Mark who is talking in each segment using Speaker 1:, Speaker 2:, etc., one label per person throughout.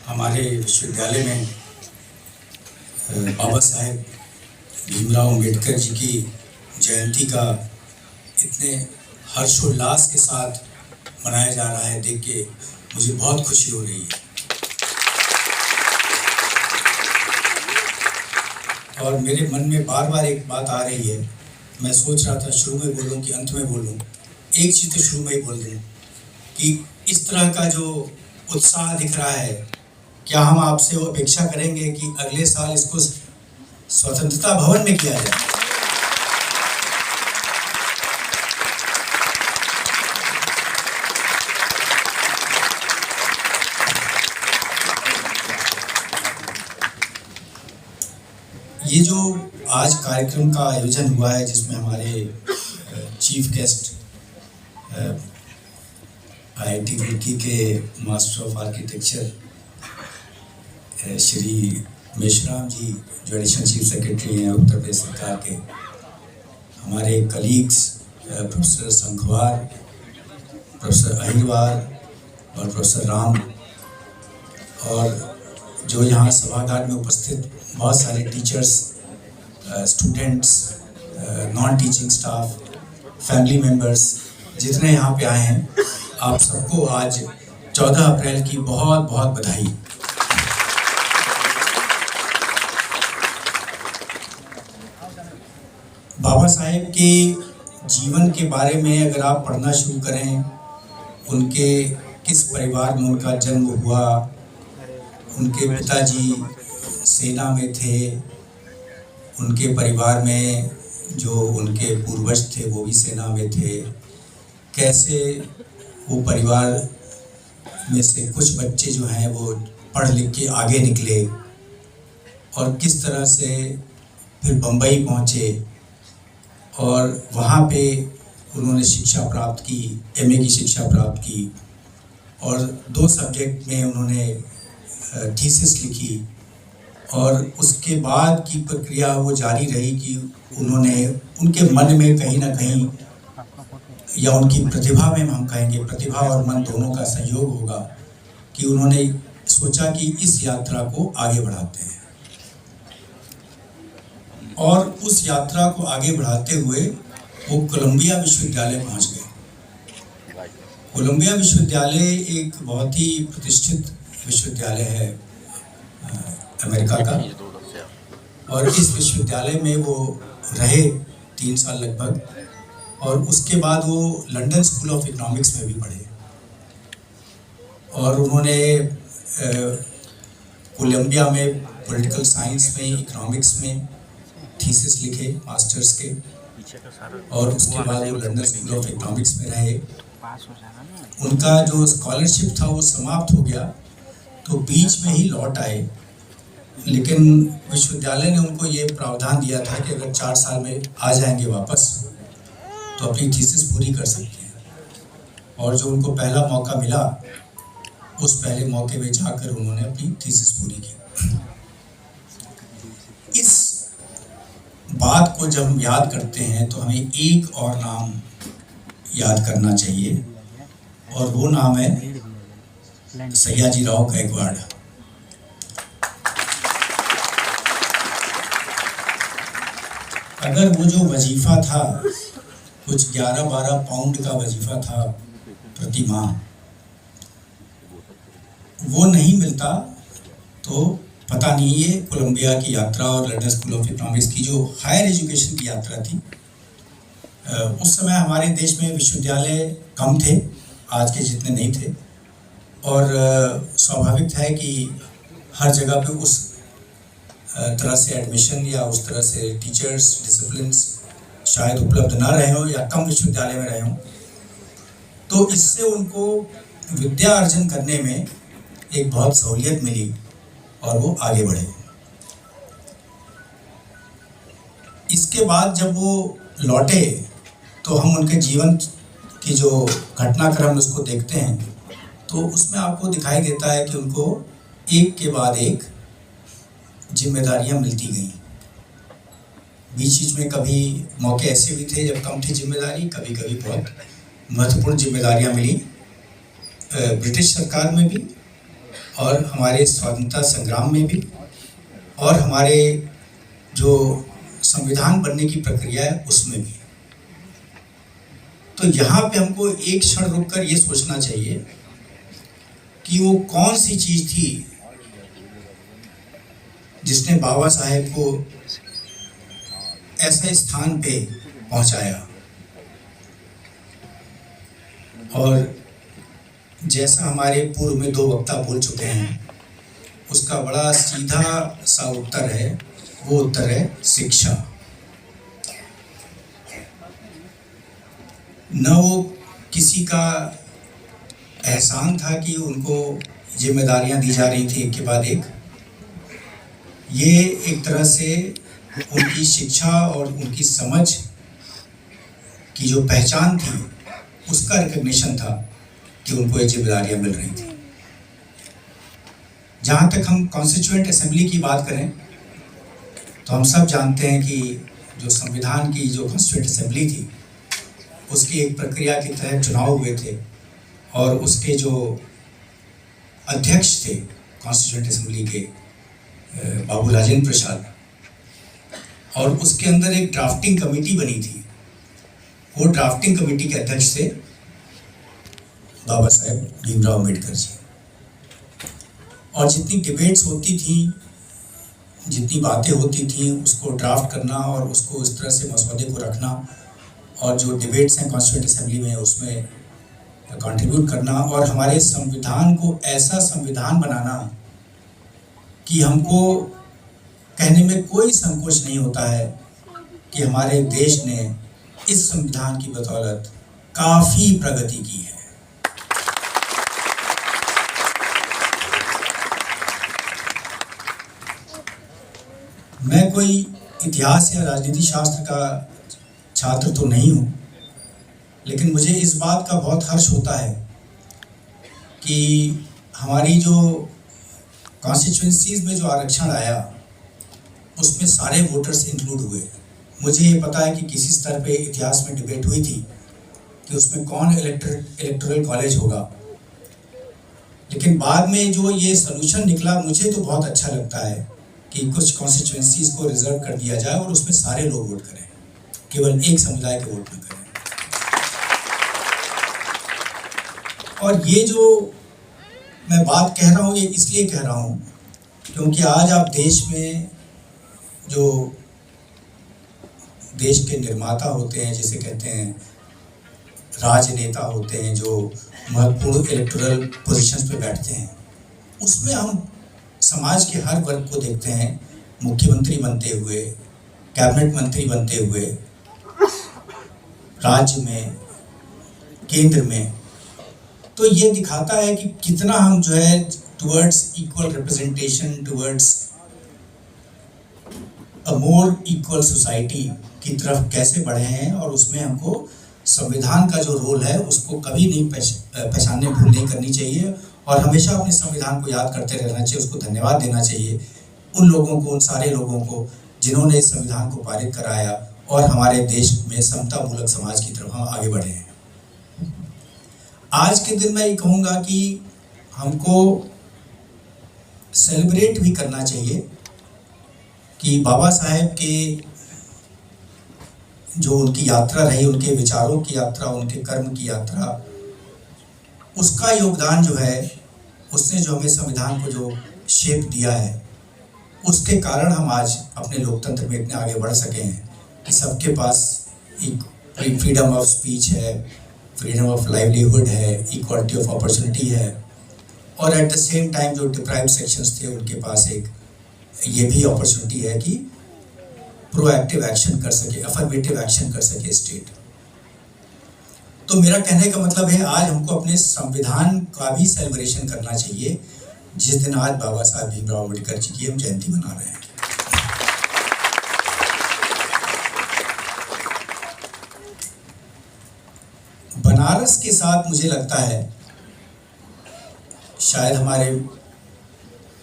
Speaker 1: हमारे विश्वविद्यालय में बाबा साहेब भीमराव अम्बेडकर जी की जयंती का इतने हर्षोल्लास के साथ मनाया जा रहा है, देख के मुझे बहुत खुशी हो रही है। और मेरे मन में बार बार एक बात आ रही है, मैं सोच रहा था शुरू में बोलूं कि अंत में बोलूं। एक चीज़ तो शुरू में ही बोल दूं कि इस तरह का जो उत्साह दिख रहा है, क्या हम आपसे वो अपेक्षा करेंगे कि अगले साल इसको स्वतंत्रता भवन में किया जाए? ये जो आज कार्यक्रम का आयोजन हुआ है, जिसमें हमारे चीफ गेस्ट IIT रुड़की के master of architecture Shri Meshram ji, जो एडिशनल चीफ सेक्रेटरी हैं उत्तर प्रदेश सरकार के, हमारे colleagues professor Sankhwar, professor Ahirwar और प्रोफेसर राम, और जो यहाँ सभागार में उपस्थित बहुत सारे teachers, students, non teaching staff, family members, जितने यहाँ पे आए हैं, आप सबको आज 14 अप्रैल की बहुत बहुत बधाई। बाबा साहेब के जीवन के बारे में अगर आप पढ़ना शुरू करें, उनके किस परिवार में उनका जन्म हुआ, उनके पिताजी सेना में थे, उनके परिवार में जो उनके पूर्वज थे वो भी सेना में थे, कैसे वो परिवार में से कुछ बच्चे जो हैं वो पढ़ लिख के आगे निकले और किस तरह से फिर बम्बई पहुँचे और वहाँ पे उन्होंने शिक्षा प्राप्त की, MA की शिक्षा प्राप्त की और 2 सब्जेक्ट में उन्होंने थीसिस लिखी, और उसके बाद की प्रक्रिया वो जारी रही कि उन्होंने उनके मन में कहीं ना कहीं, या उनकी प्रतिभा में हम कहेंगे, प्रतिभा और मन दोनों का सहयोग होगा, कि उन्होंने सोचा कि इस यात्रा को आगे बढ़ाते हैं, और उस यात्रा को आगे बढ़ाते हुए वो कोलंबिया विश्वविद्यालय पहुंच गए। कोलंबिया विश्वविद्यालय एक बहुत ही प्रतिष्ठित विश्वविद्यालय है अमेरिका का, और इस विश्वविद्यालय में वो रहे 3 साल लगभग, और उसके बाद वो लंदन स्कूल ऑफ इकोनॉमिक्स में भी पढ़े, और उन्होंने कोलंबिया में पॉलिटिकल साइंस में, इकोनॉमिक्स में थीसिस लिखे मास्टर्स के, और उसके बाद वो लंदन स्कूल ऑफ इकोनॉमिक्स में रहे। उनका जो स्कॉलरशिप था वो समाप्त हो गया, तो बीच में ही लौट आए, लेकिन विश्वविद्यालय ने उनको ये प्रावधान दिया था कि अगर 4 साल में आ जाएंगे वापस तो अपनी थीसिस पूरी कर सकते हैं, और जो उनको पहला मौका मिला, उस पहले मौके में जाकर उन्होंने अपनी थीसिस पूरी की। इस बात को जब हम याद करते हैं तो हमें एक और नाम याद करना चाहिए, और वो नाम है सयाजीराव गायकवाड़। अगर वो जो वजीफा था, कुछ 11-12 पाउंड का वजीफा था प्रति माह, वो नहीं मिलता तो पता नहीं ये कोलंबिया की यात्रा और लंदन स्कूल ऑफ इकोनॉमिक्स की जो हायर एजुकेशन की यात्रा थी, उस समय हमारे देश में विश्वविद्यालय कम थे, आज के जितने नहीं थे, और स्वाभाविक है कि हर जगह पे उस तरह से एडमिशन या उस तरह से टीचर्स डिसिप्लिन्स शायद उपलब्ध ना रहे हों या कम विश्वविद्यालय में रहे हों, तो इससे उनको विद्या अर्जन करने में एक बहुत सहूलियत मिली और वो आगे बढ़े। इसके बाद जब वो लौटे तो हम उनके जीवन की जो घटनाक्रम उसको देखते हैं, तो उसमें आपको दिखाई देता है कि उनको एक के बाद एक जिम्मेदारियां मिलती गईं। बीच में कभी मौके ऐसे भी थे जब कम थी जिम्मेदारी, कभी कभी बहुत महत्वपूर्ण जिम्मेदारियां मिली ब्रिटिश सरकार में भी और हमारे स्वतंत्रता संग्राम में भी, और हमारे जो संविधान बनने की प्रक्रिया है उसमें भी। तो यहाँ पे हमको एक क्षण रुककर ये सोचना चाहिए कि वो कौन सी चीज़ थी जिसने बाबा साहेब को ऐसे स्थान पे पहुंचाया। और जैसा हमारे पूर्व में 2 वक्ता बोल चुके हैं, उसका बड़ा सीधा सा उत्तर है, वो उत्तर है शिक्षा। न वो किसी का एहसान था कि उनको जिम्मेदारियां दी जा रही थी एक के बाद एक, ये एक तरह से उनकी शिक्षा और उनकी समझ की जो पहचान थी उसका रिकग्निशन था कि उनको ये जिम्मेदारियां मिल रही थी। जहाँ तक हम कॉन्स्टिट्यूएंट असेंबली की बात करें तो हम सब जानते हैं कि जो संविधान की जो कॉन्स्टिट्यूएंट असेंबली थी उसकी एक प्रक्रिया के तहत चुनाव हुए थे, और उसके जो अध्यक्ष थे कॉन्स्टिट्यूएंट असेंबली के बाबू राजेंद्र प्रसाद, और उसके अंदर एक ड्राफ्टिंग कमेटी बनी थी। वो ड्राफ्टिंग कमेटी के अध्यक्ष थे बाबा साहेब भीमराव अम्बेडकर जी। और जितनी डिबेट्स होती थी, जितनी बातें होती थी, उसको ड्राफ्ट करना और उसको इस तरह से मसौदे को रखना, और जो डिबेट्स हैं कॉन्स्टिट्यूएंट असेंबली में उसमें कंट्रीब्यूट करना, और हमारे संविधान को ऐसा संविधान बनाना कि हमको कहने में कोई संकोच नहीं होता है कि हमारे देश ने इस संविधान की बदौलत काफ़ी प्रगति की है। मैं कोई इतिहास या राजनीति शास्त्र का छात्र तो नहीं हूँ, लेकिन मुझे इस बात का बहुत हर्ष होता है कि हमारी जो कॉन्स्टिट्यूंसीज में जो आरक्षण आया उसमें सारे वोटर्स इंक्लूड हुए। मुझे ये पता है कि किसी स्तर पे इतिहास में डिबेट हुई थी कि उसमें कौन इलेक्टोरल कॉलेज होगा, लेकिन बाद में जो ये सोल्यूशन निकला मुझे तो बहुत अच्छा लगता है कि कुछ कॉन्स्टिट्यूंसीज को रिजर्व कर दिया जाए और उसमें सारे लोग वोट करें, केवल एक समुदाय के वोट न करें। और ये जो मैं बात कह रहा हूँ ये इसलिए कह रहा हूँ क्योंकि आज आप देश में जो देश के निर्माता होते हैं, जिसे कहते हैं राजनेता होते हैं, जो महत्वपूर्ण इलेक्टोरल पोजीशंस पे बैठते हैं, उसमें हम समाज के हर वर्ग को देखते हैं मुख्यमंत्री बनते हुए, कैबिनेट मंत्री बनते हुए, राज्य में, केंद्र में। तो ये दिखाता है कि कितना हम जो है towards equal representation, towards a more equal society की तरफ कैसे बढ़े हैं, और उसमें हमको संविधान का जो रोल है उसको कभी नहीं पहचानने भूल नहीं करनी चाहिए, और हमेशा अपने संविधान को याद करते रहना चाहिए, उसको धन्यवाद देना चाहिए उन लोगों को, उन सारे लोगों को जिन्होंने इस संविधान को पारित कराया और हमारे देश में समतामूलक समाज की तरफ हम आगे बढ़े हैं। आज के दिन मैं ये कहूँगा कि हमको सेलिब्रेट भी करना चाहिए कि बाबा साहेब के जो उनकी यात्रा रही, उनके विचारों की यात्रा, उनके कर्म की यात्रा, उसका योगदान जो है, उसने जो हमें संविधान को जो शेप दिया है, उसके कारण हम आज अपने लोकतंत्र में इतने आगे बढ़ सके हैं कि सबके पास एक फ्रीडम ऑफ स्पीच है, फ्रीडम ऑफ लाइवलीहुड है, इक्वालिटी ऑफ अपॉर्चुनिटी है, और एट द सेम टाइम जो डिप्राइव्ड सेक्शंस थे उनके पास एक ये भी अपॉर्चुनिटी है कि प्रोएक्टिव एक्शन कर सके, अफर्मेटिव एक्शन कर सके स्टेट। तो मेरा कहने का मतलब है आज हमको अपने संविधान का भी सेलिब्रेशन करना चाहिए, जिस दिन आज बाबा साहब भीमराव अम्बेडकर जी की हम जयंती मना रहे हैं। बनारस के साथ मुझे लगता है शायद हमारे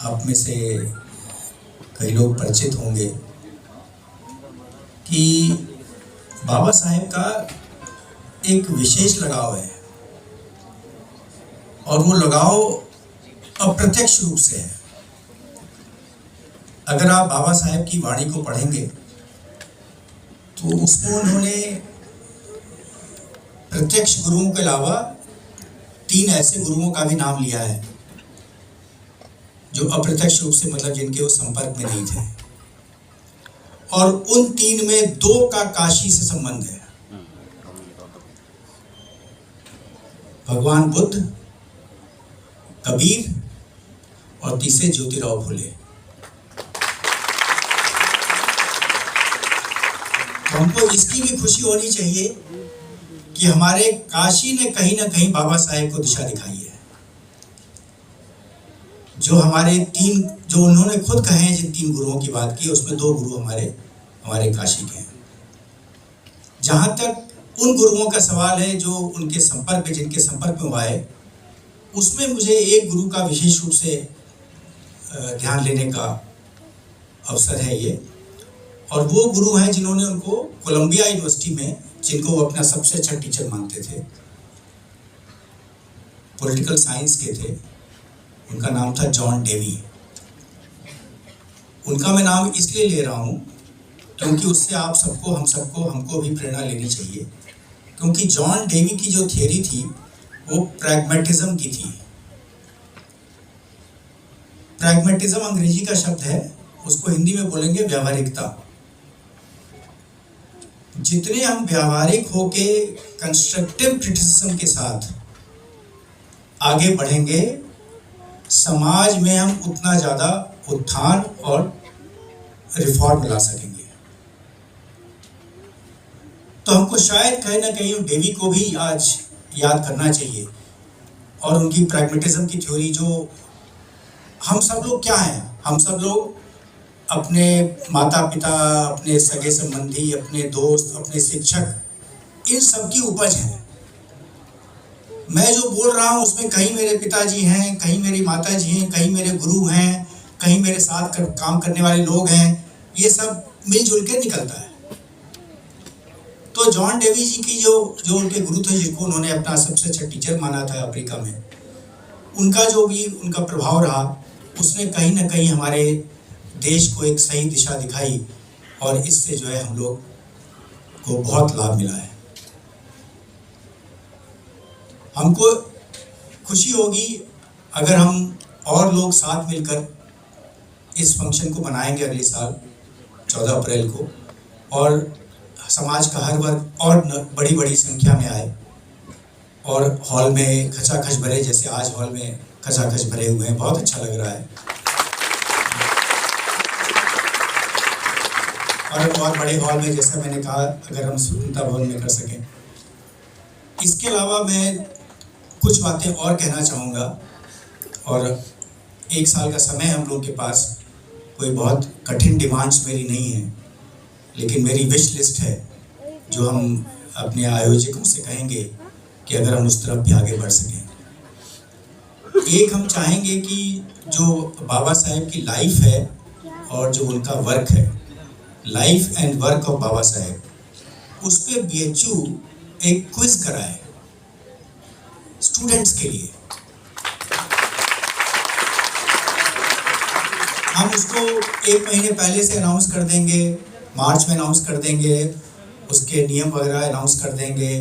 Speaker 1: आप में से कई लोग परिचित होंगे कि बाबा साहेब का एक विशेष लगाव है, और वो लगाव अप्रत्यक्ष रूप से है। अगर आप बाबा साहेब की वाणी को पढ़ेंगे तो उसमें उन्होंने प्रत्यक्ष गुरुओं के अलावा 3 ऐसे गुरुओं का भी नाम लिया है जो अप्रत्यक्ष रूप से, मतलब जिनके वो संपर्क में नहीं थे, और उन 3 में 2 का काशी से संबंध है। भगवान बुद्ध, कबीर और तीसरे ज्योतिराव फुले। तो हमको इसकी भी खुशी होनी चाहिए कि हमारे काशी ने कहीं ना कहीं बाबा साहेब को दिशा दिखाई है। जो हमारे 3, जो उन्होंने खुद कहे हैं, जिन 3 गुरुओं की बात की, उसमें 2 गुरु हमारे काशी के हैं। जहां तक उन गुरुओं का सवाल है जो उनके संपर्क में, जिनके संपर्क में हुआ है, उसमें मुझे एक गुरु का विशेष रूप से ध्यान लेने का अवसर है ये, और वो गुरु हैं जिन्होंने उनको कोलंबिया यूनिवर्सिटी में, जिनको वो अपना सबसे अच्छा टीचर मानते थे, पॉलिटिकल साइंस के थे, उनका नाम था जॉन डेवी। उनका मैं नाम इसलिए ले रहा हूँ क्योंकि उससे आप सबको, हमको भी प्रेरणा लेनी चाहिए, क्योंकि जॉन डेवी की जो थियरी थी वो प्रैग्मेटिज्म की थी। प्रैग्मेटिज्म अंग्रेजी का शब्द है, उसको हिंदी में बोलेंगे व्यावहारिकता। जितने हम व्यावहारिक होके कंस्ट्रक्टिव क्रिटिसिज्म के साथ आगे बढ़ेंगे, समाज में हम उतना ज़्यादा उत्थान और रिफॉर्म ला सकेंगे। तो हमको शायद कहीं ना कहीं डेवी को भी आज याद करना चाहिए, और उनकी प्रैग्मेटिज्म की थ्योरी, जो हम सब लोग क्या हैं, हम सब लोग अपने माता पिता, अपने सगे संबंधी, अपने दोस्त, अपने शिक्षक, इन सब की उपज है। मैं जो बोल रहा हूँ उसमें कहीं मेरे पिताजी हैं, कहीं मेरी माताजी हैं, कहीं मेरे गुरु हैं, कहीं मेरे साथ काम करने वाले लोग हैं, ये सब मिलजुल के निकलता है। तो जॉन डेवी जी की जो उनके गुरु थे, जिनको उन्होंने अपना सबसे अच्छा टीचर माना था अफ्रीका में, उनका जो भी उनका प्रभाव रहा, उसने कहीं ना कहीं हमारे देश को एक सही दिशा दिखाई, और इससे जो है हम लोग को बहुत लाभ मिला है। हमको खुशी होगी अगर हम और लोग साथ मिलकर इस फंक्शन को मनाएंगे अगले साल 14 अप्रैल को, और समाज का हर वर्ग और बड़ी बड़ी संख्या में आए, और हॉल में खचाखच भरे, जैसे आज हॉल में खचाखच भरे हुए हैं, बहुत अच्छा लग रहा है। और बड़े हॉल में, जैसा मैंने कहा, अगर हम स्वतंत्रता भवन में कर सकें। इसके अलावा मैं कुछ बातें और कहना चाहूँगा, और 1 साल का समय हम लोग के पास, कोई बहुत कठिन डिमांड्स मेरी नहीं है, लेकिन मेरी विश लिस्ट है जो हम अपने आयोजकों से कहेंगे कि अगर हम उस तरफ भी आगे बढ़ सकें। एक हम चाहेंगे कि जो बाबा साहेब की लाइफ है और जो उनका वर्क है, life and work of Baba Saheb, उस पर BHU एक क्विज कराए स्टूडेंट्स के लिए। हम उसको 1 महीने पहले से अनाउंस कर देंगे, मार्च में अनाउंस कर देंगे, उसके नियम वगैरह अनाउंस कर देंगे,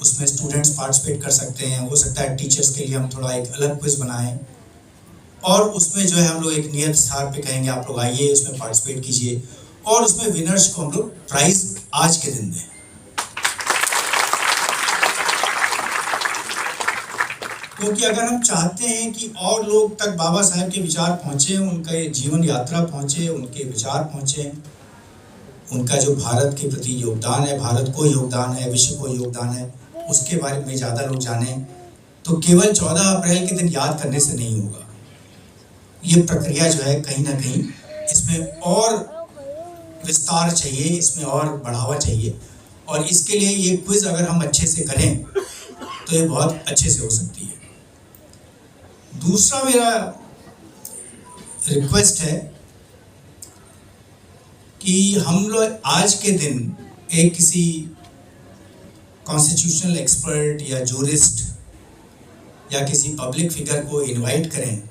Speaker 1: उसमें स्टूडेंट्स पार्टिसिपेट कर सकते हैं। हो सकता है टीचर्स के लिए हम थोड़ा एक अलग क्विज बनाएं, और उसमें जो है हम लोग एक नियत स्थान पे कहेंगे आप लोग आइए, उसमें पार्टिसिपेट कीजिए, और उसमें विनर्स को हम लोग प्राइज आज के दिन दें। क्योंकि अगर हम चाहते हैं कि और लोग तक बाबा साहेब के विचार पहुँचे, उनके जीवन यात्रा पहुँचे, उनके विचार पहुँचे, उनका जो भारत के प्रति योगदान है, भारत को योगदान है, विश्व को योगदान है, उसके बारे में ज़्यादा लोग जानें, तो केवल 14 अप्रैल के दिन याद करने से नहीं होगा। ये प्रक्रिया जो है कहीं ना कहीं इसमें और विस्तार चाहिए, इसमें और बढ़ावा चाहिए, और इसके लिए ये क्विज अगर हम अच्छे से करें तो ये बहुत अच्छे से हो सकती है। दूसरा मेरा रिक्वेस्ट है कि हम लोग आज के दिन एक किसी कॉन्स्टिट्यूशनल एक्सपर्ट या जूरिस्ट या किसी पब्लिक फिगर को इनवाइट करें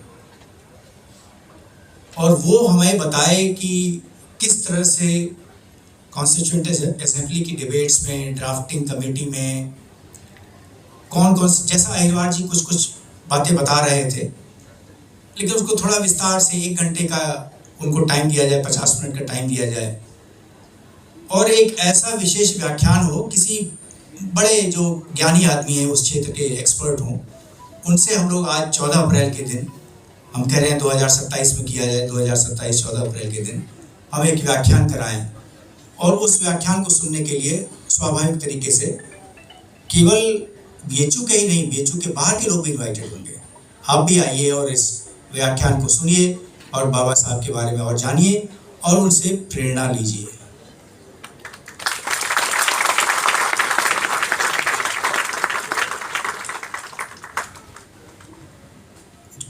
Speaker 1: और वो हमें बताए कि किस तरह से कॉन्स्टिट्यूएंट असेंबली की डिबेट्स में, ड्राफ्टिंग कमेटी में कौन कौन, जैसा अहिरवार जी कुछ कुछ बातें बता रहे थे, लेकिन उसको थोड़ा विस्तार से 1 घंटे का उनको टाइम दिया जाए, 50 मिनट का टाइम दिया जाए, और एक ऐसा विशेष व्याख्यान हो, किसी बड़े जो ज्ञानी आदमी हैं, उस क्षेत्र के एक्सपर्ट हों, उनसे हम लोग आज 14 अप्रैल के दिन, हम कह रहे हैं 2027 में किया जाए, 2027 14 अप्रैल के दिन हम एक व्याख्यान कराएं। और उस व्याख्यान को सुनने के लिए स्वाभाविक तरीके से केवल बीएचयू के ही नहीं, बीएचयू के बाहर के लोग भी इन्वाइटेड होंगे। आप भी आइए और इस व्याख्यान को सुनिए और बाबा साहब के बारे में और जानिए और उनसे प्रेरणा लीजिए।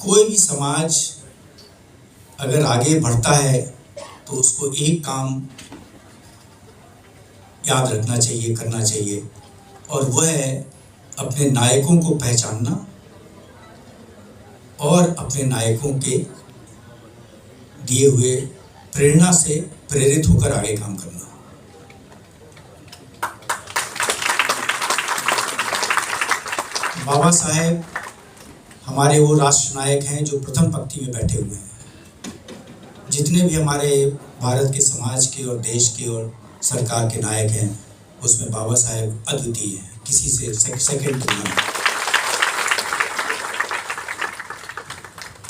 Speaker 1: कोई भी समाज अगर आगे बढ़ता है तो उसको एक काम याद रखना चाहिए, करना चाहिए, और वह है अपने नायकों को पहचानना और अपने नायकों के दिए हुए प्रेरणा से प्रेरित होकर आगे काम करना। बाबा साहेब हमारे वो राष्ट्र नायक हैं जो प्रथम पंक्ति में बैठे हुए हैं। जितने भी हमारे भारत के समाज के और देश के और सरकार के नायक हैं, उसमें बाबा साहेब अद्वितीय हैं, किसी से सेकंड नहीं।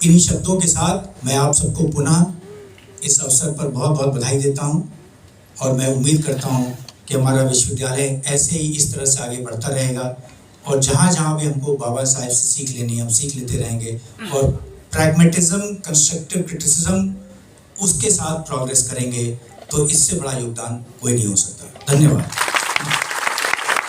Speaker 1: इन्हीं शब्दों के साथ मैं आप सबको पुनः इस अवसर पर बहुत बहुत बधाई देता हूं, और मैं उम्मीद करता हूं कि हमारा विश्वविद्यालय ऐसे ही इस तरह से आगे बढ़ता रहेगा, और जहाँ जहाँ भी हमको बाबा साहेब से सीख लेनी है हम सीख लेते रहेंगे, और प्रैग्मेटिज्म, कंस्ट्रक्टिव क्रिटिसिज्म, उसके साथ प्रोग्रेस करेंगे। तो इससे बड़ा योगदान कोई नहीं हो सकता। धन्यवाद।